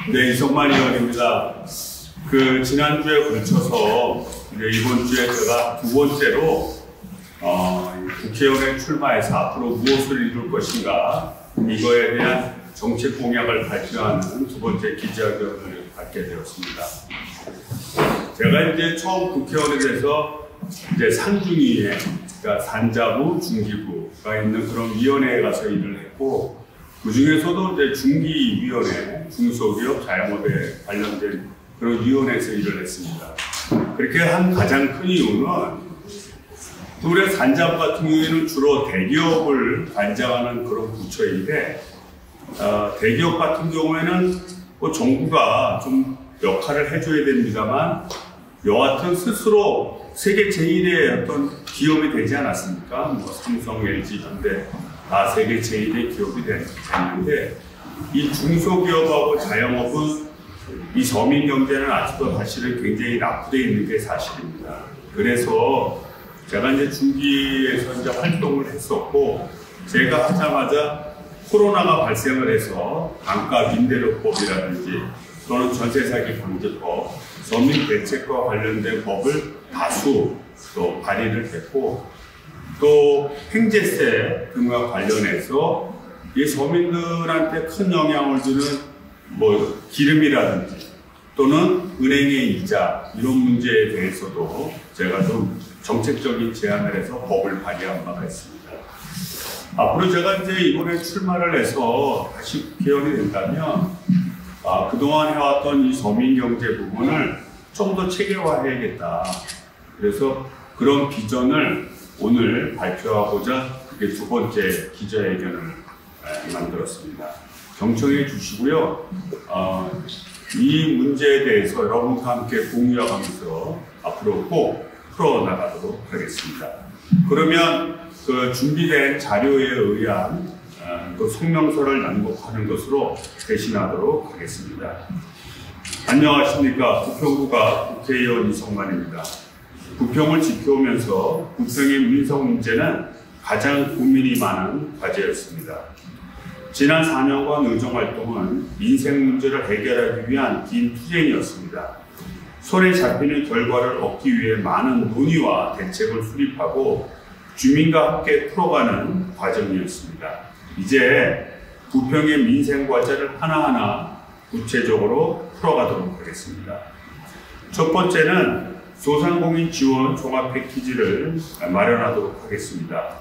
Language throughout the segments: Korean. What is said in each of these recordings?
네, 이성만 의원입니다. 지난주에 걸쳐서 이번 주에 제가 두 번째로 국회의원에 출마해서 앞으로 무엇을 이룰 것인가 이거에 대한 정책 공약을 발표하는 두 번째 기자회견을 갖게 되었습니다. 제가 이제 처음 국회의원에 돼서 이제 상중위에, 그러니까 산자부, 중기부가 있는 그런 위원회에 가서 일을 했고, 그 중에서도 이제 중기위원회, 중소기업 자영업에 관련된 그런 위원회에서 일을 했습니다. 그렇게 한 가장 큰 이유는 우리 산자부 같은 경우에는 주로 대기업을 관장하는 그런 부처인데, 대기업 같은 경우에는 뭐 정부가 좀 역할을 해줘야 됩니다만, 여하튼 스스로 세계 제1의 어떤 기업이 되지 않았습니까? 뭐 삼성, LG, 현대 다 세계 제1의 기업이 됐는데, 이 중소기업하고 자영업은 이 서민 경제는 아직도 사실은 굉장히 낙후되어 있는 게 사실입니다. 그래서 제가 이제 중기에서 이제 활동을 했었고, 제가 하자마자 코로나가 발생을 해서 단가 임대료법이라든지 또는 전세 사기 방지법, 서민 대책과 관련된 법을 다수 또 발의를 했고, 또 행제세 등과 관련해서 이 서민들한테 큰 영향을 주는 뭐 기름이라든지 또는 은행의 이자 이런 문제에 대해서도 제가 좀 정책적인 제안을 해서 법을 발의한 바가 있습니다. 앞으로 제가 이제 이번에 출마를 해서 다시 국회의원이 된다면 그동안 해왔던 이 서민경제 부분을 좀 더 체계화해야겠다. 그래서 그런 비전을 오늘 발표하고자 그게 두 번째 기자회견을 만들었습니다. 경청해 주시고요. 이 문제에 대해서 여러분과 함께 공유하면서 앞으로 꼭 풀어나가도록 하겠습니다. 그러면 준비된 자료에 의한 성명서를 낭독하는 것으로 대신하도록 하겠습니다. 안녕하십니까. 부평구가 국회의원 이성만입니다. 부평을 지켜오면서 부평의 민생 문제는 가장 고민이 많은 과제였습니다. 지난 4년간 의정활동은 민생 문제를 해결하기 위한 긴 투쟁이었습니다. 손에 잡히는 결과를 얻기 위해 많은 논의와 대책을 수립하고 주민과 함께 풀어가는 과정이었습니다. 이제 부평의 민생 과제를 하나하나 구체적으로 풀어가도록 하겠습니다. 첫 번째는 소상공인 지원 종합 패키지를 마련하도록 하겠습니다.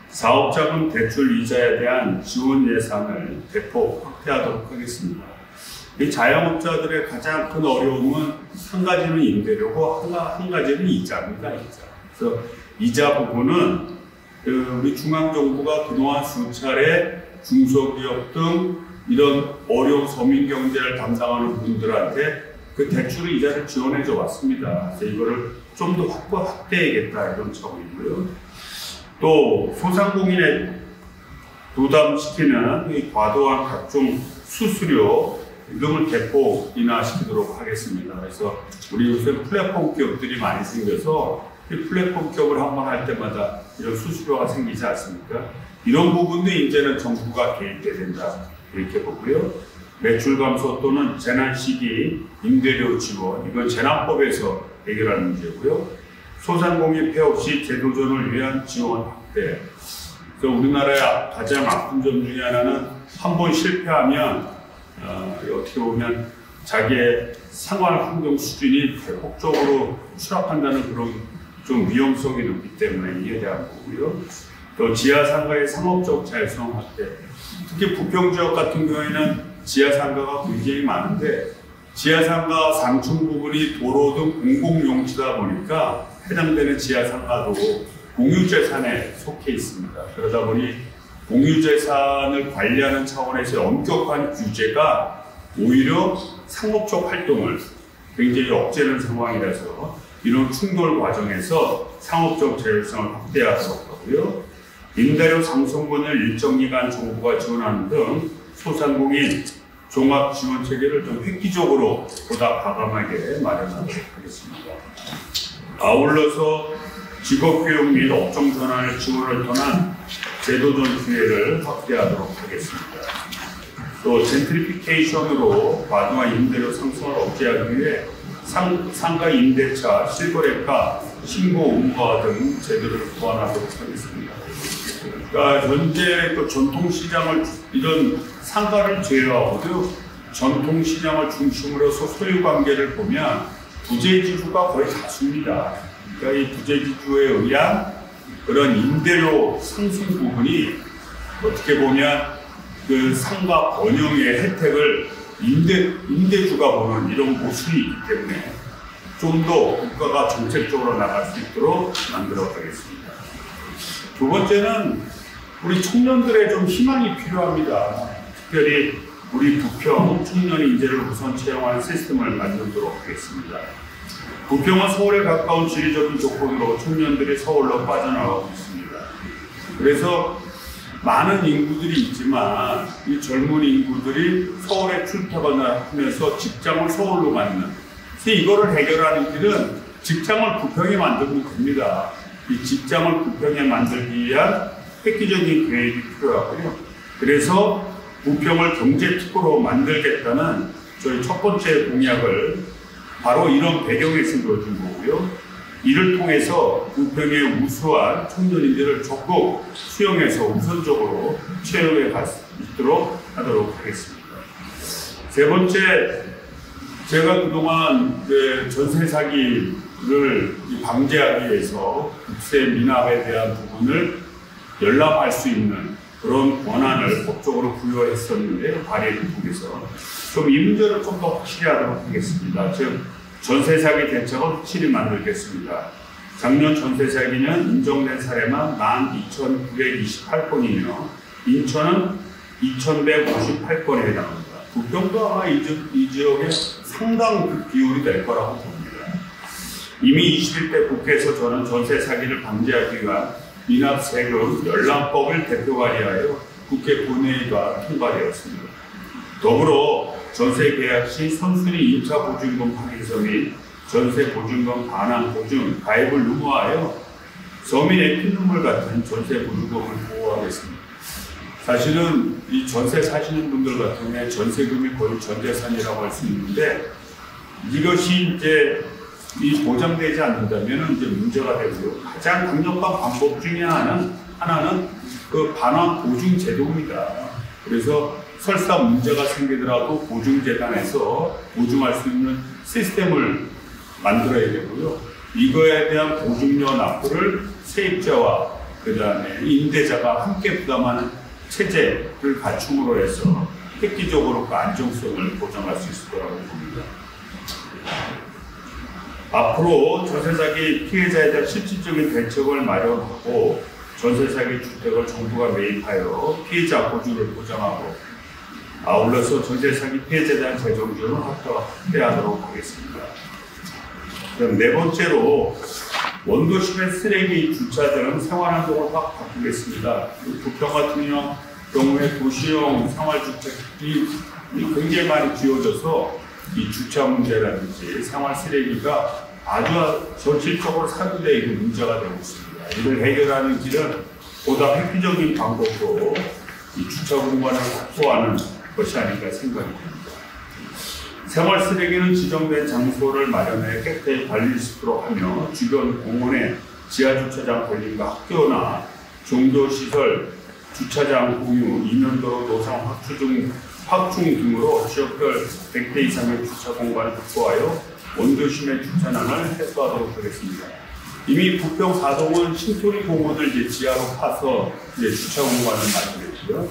사업자금 대출 이자에 대한 지원 예산을 대폭 확대하도록 하겠습니다. 이 자영업자들의 가장 큰 어려움은 한 가지는 임대료고 한 가지는 이자입니다. 그래서 이자 부분은 우리 중앙정부가 그동안 수차례 중소기업 등 이런 어려운 서민 경제를 담당하는 분들한테 그 대출 이자를 지원해줘 왔습니다. 그래서 이거를 좀 더 확대해야겠다 이런 차원이고요. 또 소상공인에 부담시키는 이 과도한 각종 수수료 등을 대폭 인하시키도록 하겠습니다. 그래서 우리 요새 플랫폼 기업들이 많이 생겨서 이 플랫폼 기업을 한번 할 때마다 이런 수수료가 생기지 않습니까? 이런 부분도 이제는 정부가 개입돼야 된다 이렇게 보고요. 매출 감소 또는 재난 시기 임대료 지원, 이건 재난법에서 해결할 문제고요. 소상공인 폐업 시 재도전을 위한 지원 확대. 그래서 우리나라의 가장 아픈 점 중에 하나는 한 번 실패하면 어떻게 보면 자기의 생활 환경 수준이 대폭적으로 추락한다는 그런 좀 위험성이 높기 때문에 이에 대한 거고요. 또 지하상가의 상업적 자율성 확대. 특히 부평 지역 같은 경우에는 지하상가가 굉장히 많은데 지하상가 상층 부분이 도로 등 공공용지다 보니까 해당되는 지하상가도 공유재산에 속해 있습니다. 그러다 보니 공유재산을 관리하는 차원에서 엄격한 규제가 오히려 상업적 활동을 굉장히 억제하는 상황이라서 이런 충돌 과정에서 상업적 자율성을 확대하도록 하고요. 임대료 상승분을 일정 기간 정부가 지원하는 등 소상공인 종합 지원 체계를 좀 획기적으로 보다 과감하게 마련하도록 하겠습니다. 아울러서 직업교육 및 업종 전환을 지원을 통한 제도전 기회를 확대하도록 하겠습니다. 또 젠트리피케이션으로 과도한 임대료 상승을 억제하기 위해 상가 임대차, 실거래가, 신고 의무화 등 제도를 보완하도록 하겠습니다. 그러니까 현재 그 전통시장을 이런 상가를 제외하고도 전통시장을 중심으로 해서 소유관계를 보면 부재지주가 거의 다수입니다. 그러니까 이 부재지주에 의한 그런 임대료 상승 부분이 어떻게 보면 그 상가 번영의 혜택을 임대주가 보는 이런 모습이 있기 때문에 좀 더 국가가 정책적으로 나갈 수 있도록 만들어 가겠습니다. 두 번째는 우리 청년들의 좀 희망이 필요합니다. 특별히 우리 부평 청년 인재를 우선 채용하는 시스템을 만들도록 하겠습니다. 부평은 서울에 가까운 지리적인 조건으로 청년들이 서울로 빠져나가고 있습니다. 그래서 많은 인구들이 있지만 이 젊은 인구들이 서울에 출퇴근하면서 직장을 서울로 갖는, 이거를 해결하는 길은 직장을 부평에 만들면 됩니다. 이 직장을 부평에 만들기 위한 획기적인 계획이 필요하고요. 그래서 부평을 경제특구로 만들겠다는 저희 첫 번째 공약을 바로 이런 배경에서 이루어진 거고요. 이를 통해서 부평의 우수한 청년인들을 적극 수용해서 우선적으로 채용해 갈 수 있도록 하도록 하겠습니다. 세 번째, 제가 그동안 전세 사기를 방지하기 위해서 국세 미납에 대한 부분을 열람할 수 있는 그런 권한을 법적으로 부여했었는데, 발의를 통해서 좀 이 문제를 좀 더 확실히 하도록 하겠습니다. 즉, 전세 사기 대책을 확실히 만들겠습니다. 작년 전세 사기는 인정된 사례만 12,928건이며 인천은 2,158건에 해당합니다. 부평도 아마 이 지역의 상당 그 비율이 될 거라고 봅니다. 이미 21대 국회에서 저는 전세 사기를 방지하기 위한 미납 세금 열람법을 대표 발의하여 국회 본회의가 통과되었습니다. 더불어 전세 계약 시 선순위 2차 보증금 확인서 및 전세 보증금 반환 보증 가입을 의무화하여 서민의 피눈물 같은 전세 보증금을 보호하겠습니다. 사실은 이 전세 사시는 분들 같은 경우에 전세금이 거의 전재산이라고 할 수 있는데, 이것이 이제 이 보장되지 않는다면 이제 문제가 되고요. 가장 강력한 방법 중에 하나는 그 반환 보증 제도입니다. 그래서 설사 문제가 생기더라도 보증재단에서 보증할 수 있는 시스템을 만들어야 되고요. 이거에 대한 보증료 납부를 세입자와 그 다음에 임대자가 함께 부담하는 체제를 갖춤으로 해서 획기적으로 그 안정성을 보장할 수 있을 거라고 봅니다. 앞으로 전세사기 피해자에 대한 실질적인 대책을 마련하고 전세사기 주택을 정부가 매입하여 피해자 보주를 보장하고, 아울러서 전세사기 피해자에 대한 재정 지원을 확대하도록 하겠습니다. 그럼 네 번째로 원도심의 쓰레기 주차장 생활환경을 확 바꾸겠습니다. 부평 같은 경우에 도시형 생활주택이 굉장히 많이 지어져서 이 주차 문제라든지 생활 쓰레기가 아주 전실적으로 사유되어 있는 문제가 되고 있습니다. 이를 해결하는 길은 보다 획기적인 방법으로 이 주차 공간을 확보하는 것이 아닌가 생각이 됩니다. 생활 쓰레기는 지정된 장소를 마련해 깨끗이 관리할 수 있도록 하며 주변 공원에 지하주차장 건립과 학교나 종교시설, 주차장 공유, 이면도로 노상 확충 등으로 지역별 100대 이상의 주차 공간을 확보하여 원도심의 주차난을 해소하도록 하겠습니다. 이미 부평 4동은 신토리 공원을 이제 지하로 파서 이제 주차 공간을 마련했고요.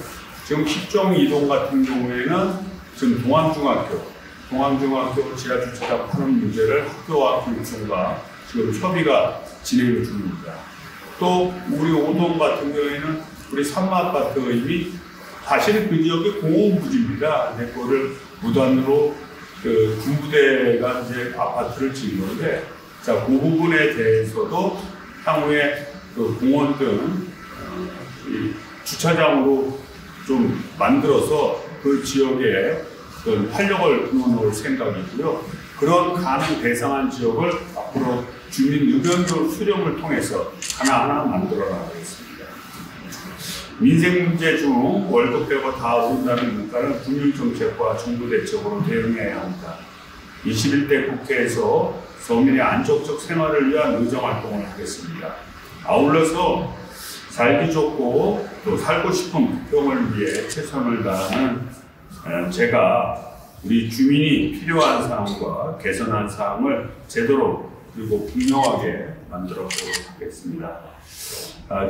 지금 10종 2동 같은 경우에는 지금 동암중학교 지하주차장 파는 문제를 학교와 교육청과 지금 협의가 진행 중입니다. 또 우리 5동 같은 경우에는 우리 산마아파트 이미 사실은 그 지역의 공원 부지입니다. 근데 그거를 무단으로 그 군부대가 이제 아파트를 짓는데, 자, 그 부분에 대해서도 향후에 그 공원 등 주차장으로 좀 만들어서 그 지역에 그 활력을 불어넣을 생각이고요. 그런 가능 대상한 지역을 앞으로 주민 의견도 수렴을 통해서 하나하나 만들어 나가겠습니다. 민생 문제 중 월급 빼고 다 오른다는 물가는 금융정책과 정부 대책으로 대응해야 합니다. 21대 국회에서 서민의 안정적 생활을 위한 의정활동을 하겠습니다. 아울러서 살기 좋고 또 살고 싶은 부평을 위해 최선을 다하는 제가 우리 주민이 필요한 사항과 개선한 사항을 제대로 그리고 분명하게 만들어 보도록 하겠습니다.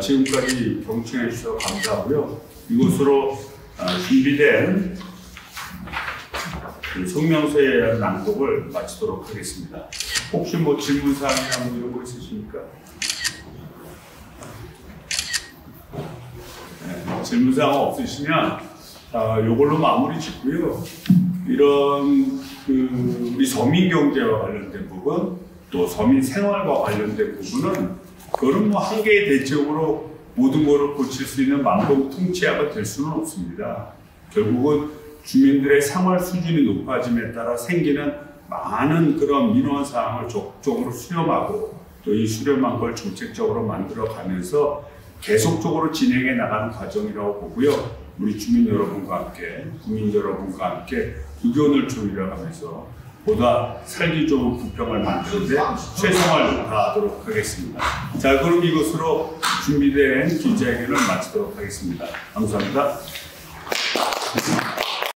지금까지 경청해 주셔서 감사하고요. 이것으로 준비된 성명서에 대한 낭독을 마치도록 하겠습니다. 혹시 뭐 질문사항이나 뭐 이런 거 있으십니까? 네, 질문사항 없으시면 이걸로 마무리 짓고요. 이런 우리 서민 경제와 관련된 부분, 또 서민 생활과 관련된 부분은 그런 뭐 한 개의 대책으로 모든 것을 고칠 수 있는 만병통치약이 될 수는 없습니다. 결국은 주민들의 생활 수준이 높아짐에 따라 생기는 많은 그런 민원 사항을 적극적으로 수렴하고 또 이 수렴한 걸 정책적으로 만들어가면서 계속적으로 진행해 나가는 과정이라고 보고요. 우리 주민 여러분과 함께, 국민 여러분과 함께 의견을 조율해가면서 보다 살기 좋은 부평을 만드는 데 최선을 다하도록 하겠습니다. 자, 그럼 이것으로 준비된 기자회견을 마치도록 하겠습니다. 감사합니다.